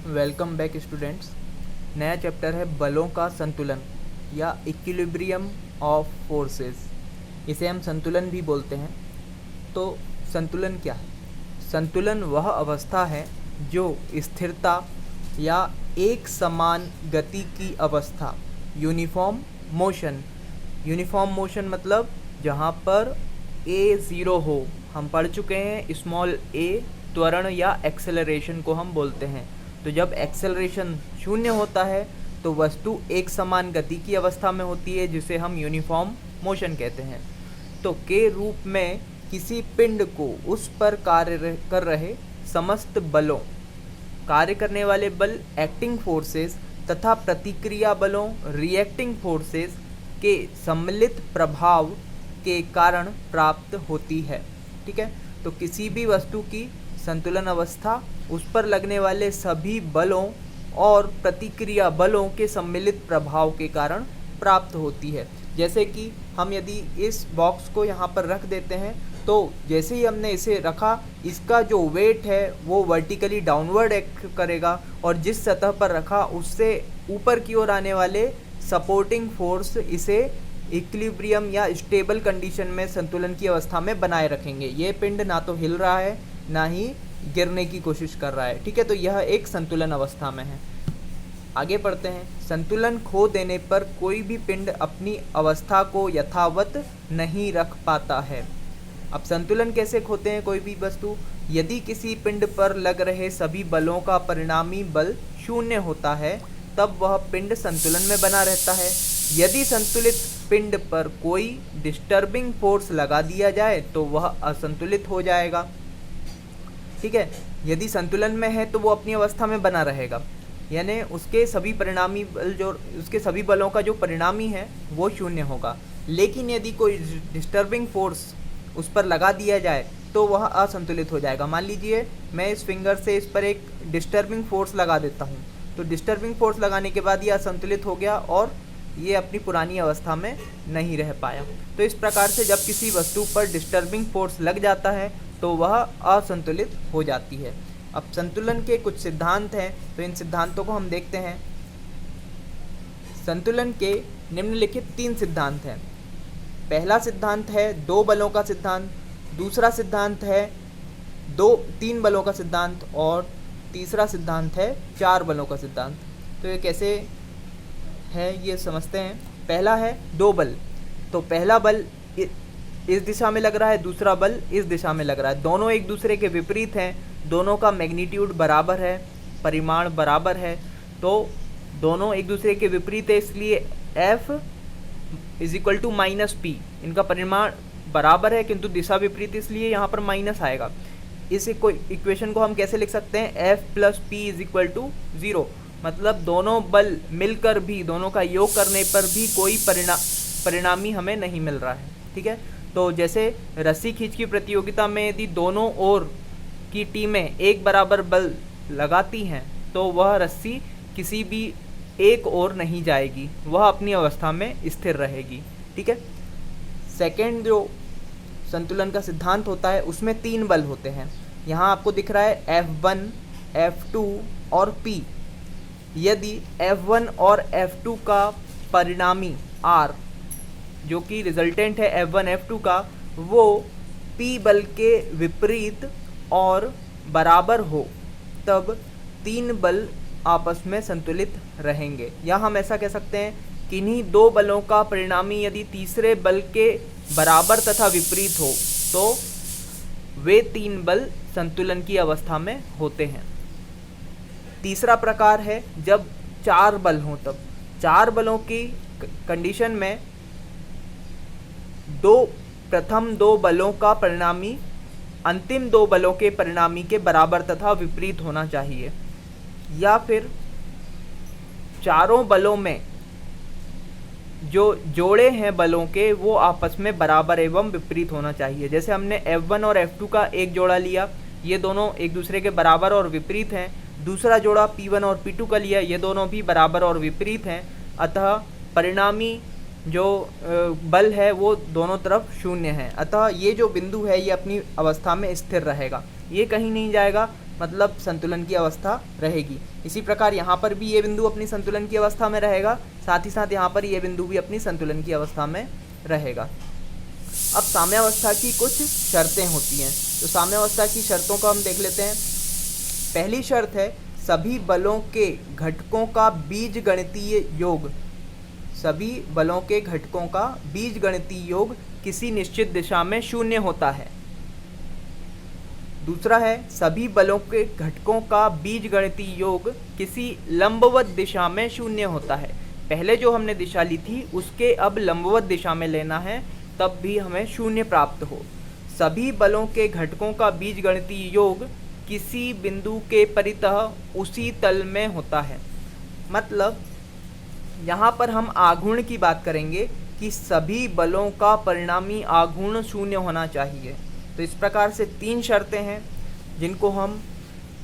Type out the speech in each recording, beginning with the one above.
Welcome back students. नया chapter है बलों का संतुलन या इक्विलिब्रियम ऑफ फोर्सेस। इसे हम संतुलन भी बोलते हैं। तो संतुलन क्या है? संतुलन वह अवस्था है जो स्थिरता या एक समान गति की अवस्था, यूनिफॉर्म मोशन। यूनिफॉर्म मोशन मतलब जहाँ पर ए ज़ीरो हो। हम पढ़ चुके हैं स्मॉल ए त्वरण या एक्सेलरेशन को हम बोलते हैं। तो जब एक्सेलरेशन शून्य होता है तो वस्तु एक समान गति की अवस्था में होती है, जिसे हम यूनिफॉर्म मोशन कहते हैं। तो के रूप में किसी पिंड को उस पर कार्य कर रहे समस्त बलों, कार्य करने वाले बल एक्टिंग फोर्सेस तथा प्रतिक्रिया बलों रिएक्टिंग फोर्सेस के सम्मिलित प्रभाव के कारण प्राप्त होती है। ठीक है, तो किसी भी वस्तु की संतुलन अवस्था उस पर लगने वाले सभी बलों और प्रतिक्रिया बलों के सम्मिलित प्रभाव के कारण प्राप्त होती है। जैसे कि हम यदि इस बॉक्स को यहाँ पर रख देते हैं तो जैसे ही हमने इसे रखा, इसका जो वेट है वो वर्टिकली डाउनवर्ड एक्ट करेगा और जिस सतह पर रखा उससे ऊपर की ओर आने वाले सपोर्टिंग फोर्स इसे इक्विलिब्रियम या स्टेबल कंडीशन में, संतुलन की अवस्था में बनाए रखेंगे। ये पिंड ना तो हिल रहा है ना ही गिरने की कोशिश कर रहा है। ठीक है, तो यह एक संतुलन अवस्था में है। आगे पढ़ते हैं। संतुलन खो देने पर कोई भी पिंड अपनी अवस्था को यथावत नहीं रख पाता है। अब संतुलन कैसे खोते हैं कोई भी वस्तु? यदि किसी पिंड पर लग रहे सभी बलों का परिणामी बल शून्य होता है तब वह पिंड संतुलन में बना रहता है। यदि संतुलित पिंड पर कोई डिस्टर्बिंग फोर्स लगा दिया जाए तो वह असंतुलित हो जाएगा। ठीक है, यदि संतुलन में है तो वो अपनी अवस्था में बना रहेगा, यानी उसके सभी परिणामी बल, जो उसके सभी बलों का जो परिणामी है वो शून्य होगा। लेकिन यदि कोई डिस्टर्बिंग फोर्स उस पर लगा दिया जाए तो वह असंतुलित हो जाएगा। मान लीजिए मैं इस फिंगर से इस पर एक डिस्टर्बिंग फोर्स लगा देता हूँ, तो डिस्टर्बिंग फोर्स लगाने के बाद ये असंतुलित हो गया और ये अपनी पुरानी अवस्था में नहीं रह पाया। तो इस प्रकार से जब किसी वस्तु पर डिस्टर्बिंग फोर्स लग जाता है तो वह असंतुलित हो जाती है। अब संतुलन के कुछ सिद्धांत हैं, तो इन सिद्धांतों को हम देखते हैं। संतुलन के निम्नलिखित 3 सिद्धांत हैं। पहला सिद्धांत है 2 बलों का सिद्धांत, दूसरा सिद्धांत है 3 बलों का सिद्धांत और तीसरा सिद्धांत है 4 बलों का सिद्धांत। तो ये कैसे है ये समझते हैं। पहला है 2 बल। तो पहला बल इस दिशा में लग रहा है, दूसरा बल इस दिशा में लग रहा है। दोनों एक दूसरे के विपरीत हैं, दोनों का मैग्नीट्यूड बराबर है, परिमाण बराबर है। तो दोनों एक दूसरे के विपरीत है, इसलिए F = -P। इनका परिमाण बराबर है किंतु दिशा विपरीत, इसलिए यहाँ पर माइनस आएगा। इस इक्वेशन को हम कैसे लिख सकते हैं? F + P = 0। मतलब दोनों बल मिलकर भी, दोनों का योग करने पर भी कोई परिणामी हमें नहीं मिल रहा है। ठीक है, तो जैसे रस्सी खींच की प्रतियोगिता में यदि दोनों ओर की टीमें एक बराबर बल लगाती हैं तो वह रस्सी किसी भी एक ओर नहीं जाएगी, वह अपनी अवस्था में स्थिर रहेगी। ठीक है, सेकेंड जो संतुलन का सिद्धांत होता है उसमें 3 बल होते हैं। यहाँ आपको दिख रहा है F1, F2 और P। यदि F1 और F2 का परिणामी R, जो कि रिजल्टेंट है F1 F2 का, वो P बल के विपरीत और बराबर हो तब 3 बल आपस में संतुलित रहेंगे। या हम ऐसा कह सकते हैं किन्हीं 2 बलों का परिणामी यदि तीसरे बल के बराबर तथा विपरीत हो तो वे 3 बल संतुलन की अवस्था में होते हैं। तीसरा प्रकार है जब 4 बल हों। तब 4 बलों की कंडीशन में प्रथम 2 बलों का परिणामी अंतिम 2 बलों के परिणामी के बराबर तथा विपरीत होना चाहिए, या फिर चारों बलों में जो जोड़े हैं बलों के वो आपस में बराबर एवं विपरीत होना चाहिए। जैसे हमने F1 और F2 का एक जोड़ा लिया, ये दोनों एक दूसरे के बराबर और विपरीत हैं। दूसरा जोड़ा P1 और P2 का लिया, ये दोनों भी बराबर और विपरीत हैं। अतः परिणामी जो बल है वो दोनों तरफ शून्य है। अतः ये जो बिंदु है ये अपनी अवस्था में स्थिर रहेगा, ये कहीं नहीं जाएगा। मतलब संतुलन की अवस्था रहेगी। इसी प्रकार यहाँ पर भी ये बिंदु अपनी संतुलन की अवस्था में रहेगा, साथ ही साथ यहाँ पर ये बिंदु भी अपनी संतुलन की अवस्था में रहेगा। अब साम्यावस्था की कुछ शर्तें होती हैं, तो साम्यावस्था की शर्तों को हम देख लेते हैं। पहली शर्त है सभी बलों के घटकों का बीजगणितीय योग। सभी बलों के घटकों का बीजगणितीय योग किसी निश्चित दिशा में शून्य होता है। दूसरा है सभी बलों के घटकों का बीजगणितीय योग किसी लंबवत दिशा में शून्य होता है। पहले जो हमने दिशा ली थी उसके अब लंबवत दिशा में लेना है, तब भी हमें शून्य प्राप्त हो। सभी बलों के घटकों का बीजगणितीय योग किसी बिंदु के परितः उसी तल में होता है। मतलब यहाँ पर हम आघूर्ण की बात करेंगे कि सभी बलों का परिणामी आघूर्ण शून्य होना चाहिए। तो इस प्रकार से 3 शर्तें हैं जिनको हम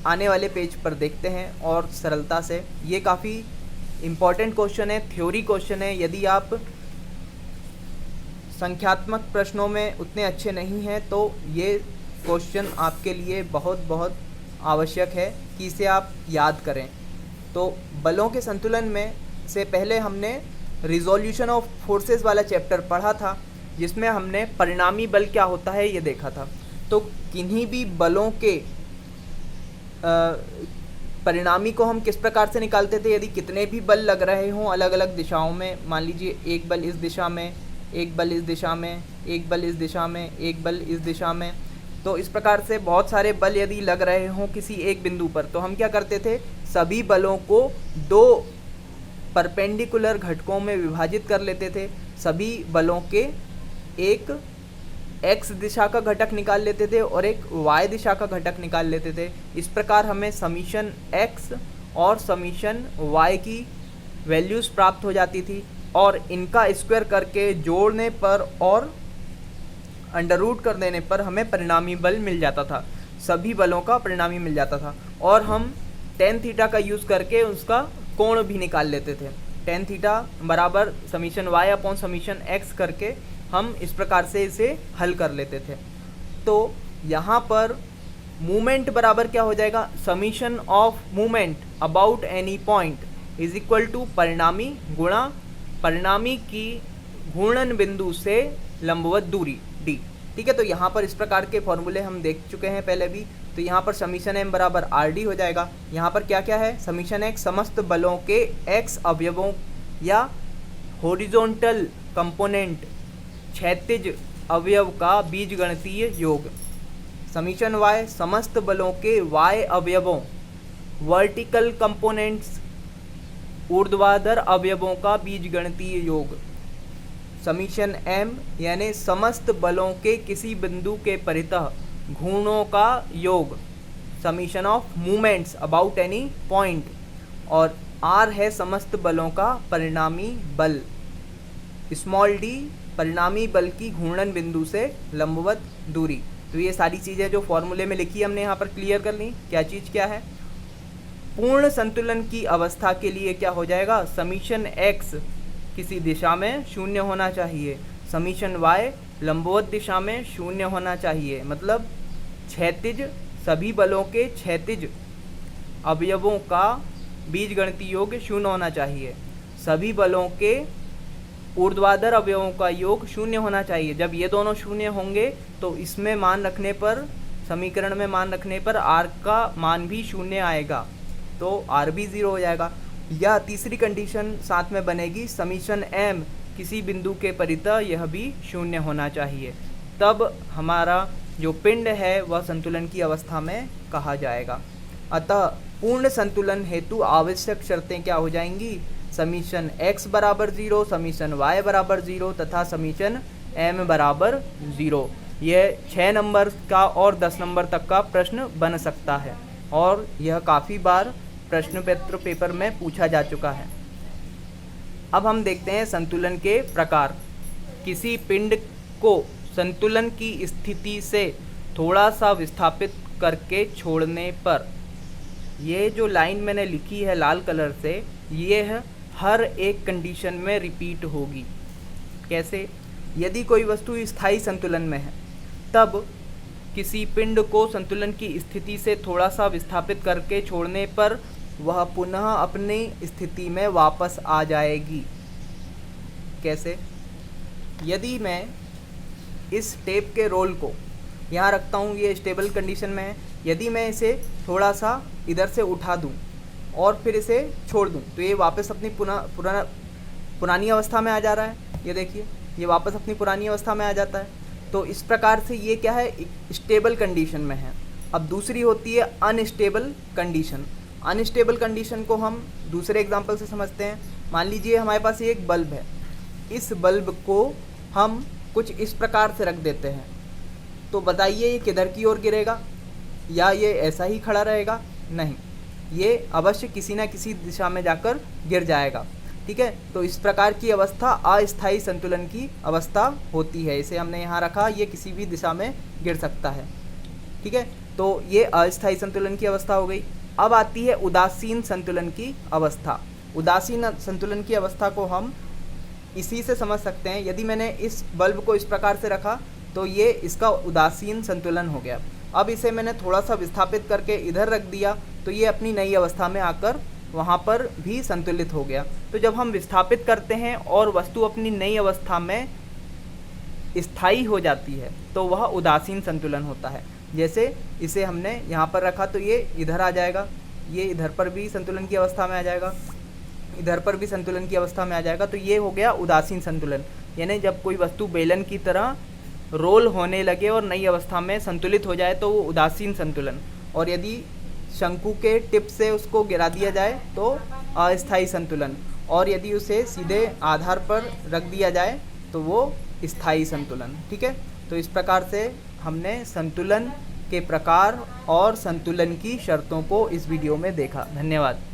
आने वाले पेज पर देखते हैं और सरलता से। ये काफ़ी इम्पॉर्टेंट क्वेश्चन है, थ्योरी क्वेश्चन है। यदि आप संख्यात्मक प्रश्नों में उतने अच्छे नहीं हैं तो ये क्वेश्चन आपके लिए बहुत आवश्यक है कि इसे आप याद करें। तो बलों के संतुलन में से पहले हमने रिजोल्यूशन ऑफ फोर्सेस वाला चैप्टर पढ़ा था, जिसमें हमने परिणामी बल क्या होता है ये देखा था। तो किन्हीं भी बलों के परिणामी को हम किस प्रकार से निकालते थे, यदि कितने भी बल लग रहे हों अलग अलग दिशाओं में, मान लीजिए एक बल इस दिशा में, एक बल इस दिशा में, एक बल इस दिशा में, एक बल इस दिशा में, तो इस प्रकार से बहुत सारे बल यदि लग रहे हों किसी एक बिंदु पर, तो हम क्या करते थे, सभी बलों को 2 परपेंडिकुलर घटकों में विभाजित कर लेते थे। सभी बलों के एक x दिशा का घटक निकाल लेते थे और एक y दिशा का घटक निकाल लेते थे। इस प्रकार हमें समीशन x और समीशन y की वैल्यूज़ प्राप्त हो जाती थी और इनका स्क्वायर करके जोड़ने पर और अंडर रूट कर देने पर हमें परिणामी बल मिल जाता था। सभी बलों का परिणामी मिल जाता था और हम tan थीटा का यूज़ करके उसका कोण भी निकाल लेते थे। tan थीटा बराबर summation y upon summation x करके हम इस प्रकार से इसे हल कर लेते थे। तो यहाँ पर मूवमेंट बराबर क्या हो जाएगा, summation of movement about any point is equal to परिणामी गुणा परिणामी की घूर्णन बिंदु से लंबवत दूरी d। ठीक है, तो यहाँ पर इस प्रकार के फॉर्मूले हम देख चुके हैं पहले भी। तो यहाँ पर समीशन m बराबर RD हो जाएगा। यहाँ पर क्या क्या है, समीशन x समस्त बलों के x अवयवों या हॉरिजॉन्टल कंपोनेंट क्षैतिज अवयव का बीजगणितीय योग। समीशन y समस्त बलों के y अवयवों वर्टिकल कंपोनेंट्स ऊर्ध्वाधर अवयवों का बीजगणितीय योग। समीशन m यानी समस्त बलों के किसी बिंदु के परितः घूर्णों का योग। Summation of movements about any point. और r है समस्त बलों का परिणामी बल। स्मॉल d परिणामी बल की घूर्णन बिंदु से लंबवत दूरी। तो ये सारी चीज़ें जो फॉर्मूले में लिखी हमने यहाँ पर क्लियर कर ली। क्या चीज़ क्या है, पूर्ण संतुलन की अवस्था के लिए क्या हो जाएगा, समीशन x किसी दिशा में शून्य होना चाहिए, समीशन y लंबवत दिशा में शून्य होना चाहिए। मतलब क्षैतिज सभी बलों के क्षैतिज अवयवों का बीजगणितीय योग शून्य होना चाहिए। सभी बलों के ऊर्ध्वाधर अवयवों का योग शून्य होना चाहिए। जब ये दोनों शून्य होंगे तो इसमें मान रखने पर, समीकरण में मान रखने पर r का मान भी शून्य आएगा, तो r भी 0 हो जाएगा। या तीसरी कंडीशन साथ में बनेगी, समीशन m किसी बिंदु के परितः यह भी शून्य होना चाहिए, तब हमारा जो पिंड है वह संतुलन की अवस्था में कहा जाएगा। अतः पूर्ण संतुलन हेतु आवश्यक शर्तें क्या हो जाएंगी, समीशन x बराबर 0, समीशन y बराबर 0 तथा समीशन m बराबर 0। यह 6 नंबर का और 10 नंबर तक का प्रश्न बन सकता है और यह काफ़ी बार प्रश्न पत्र पेपर में पूछा जा चुका है। अब हम देखते हैं संतुलन के प्रकार। किसी पिंड को संतुलन की स्थिति से थोड़ा सा विस्थापित करके छोड़ने पर, ये जो लाइन मैंने लिखी है लाल कलर से, यह हर एक कंडीशन में रिपीट होगी। कैसे, यदि कोई वस्तु स्थायी संतुलन में है तब किसी पिंड को संतुलन की स्थिति से थोड़ा सा विस्थापित करके छोड़ने पर वह पुनः अपनी स्थिति में वापस आ जाएगी। कैसे? यदि मैं इस टेप के रोल को यहाँ रखता हूँ, ये स्टेबल कंडीशन में है, यदि मैं इसे थोड़ा सा इधर से उठा दूँ और फिर इसे छोड़ दूँ तो ये वापस अपनी पुरानी अवस्था में आ जा रहा है। ये देखिए, ये वापस अपनी पुरानी अवस्था में आ जाता है। तो इस प्रकार से ये क्या है, स्टेबल कंडीशन में है। अब दूसरी होती है अनस्टेबल कंडीशन। अनस्टेबल कंडीशन को हम दूसरे एग्जांपल से समझते हैं। मान लीजिए हमारे पास ये एक बल्ब है, इस बल्ब को हम कुछ इस प्रकार से रख देते हैं, तो बताइए ये किधर की ओर गिरेगा, या ये ऐसा ही खड़ा रहेगा? नहीं, ये अवश्य किसी ना किसी दिशा में जाकर गिर जाएगा। ठीक है, तो इस प्रकार की अवस्था अस्थायी संतुलन की अवस्था होती है। इसे हमने यहाँ रखा, ये किसी भी दिशा में गिर सकता है। ठीक है, तो ये अस्थायी संतुलन की अवस्था हो गई। अब आती है उदासीन संतुलन की अवस्था। उदासीन संतुलन की अवस्था को हम इसी से समझ सकते हैं। यदि मैंने इस बल्ब को इस प्रकार से रखा तो ये इसका उदासीन संतुलन हो गया। अब इसे मैंने थोड़ा सा विस्थापित करके इधर रख दिया तो ये अपनी नई अवस्था में आकर वहाँ पर भी संतुलित हो गया। तो जब हम विस्थापित करते हैं और वस्तु अपनी नई अवस्था में स्थायी हो जाती है तो वह उदासीन संतुलन होता है। जैसे इसे हमने यहाँ पर रखा तो ये इधर आ जाएगा, ये इधर पर भी संतुलन की अवस्था में आ जाएगा, इधर पर भी संतुलन की अवस्था में आ जाएगा। तो ये हो गया उदासीन संतुलन। यानी जब कोई वस्तु बेलन की तरह रोल होने लगे और नई अवस्था में संतुलित हो जाए तो वो उदासीन संतुलन। और यदि शंकु के टिप से उसको गिरा दिया जाए तो अस्थायी संतुलन, और यदि उसे सीधे आधार पर रख दिया जाए तो वो स्थायी संतुलन। ठीक है, तो इस प्रकार से हमने संतुलन के प्रकार और संतुलन की शर्तों को इस वीडियो में देखा। धन्यवाद।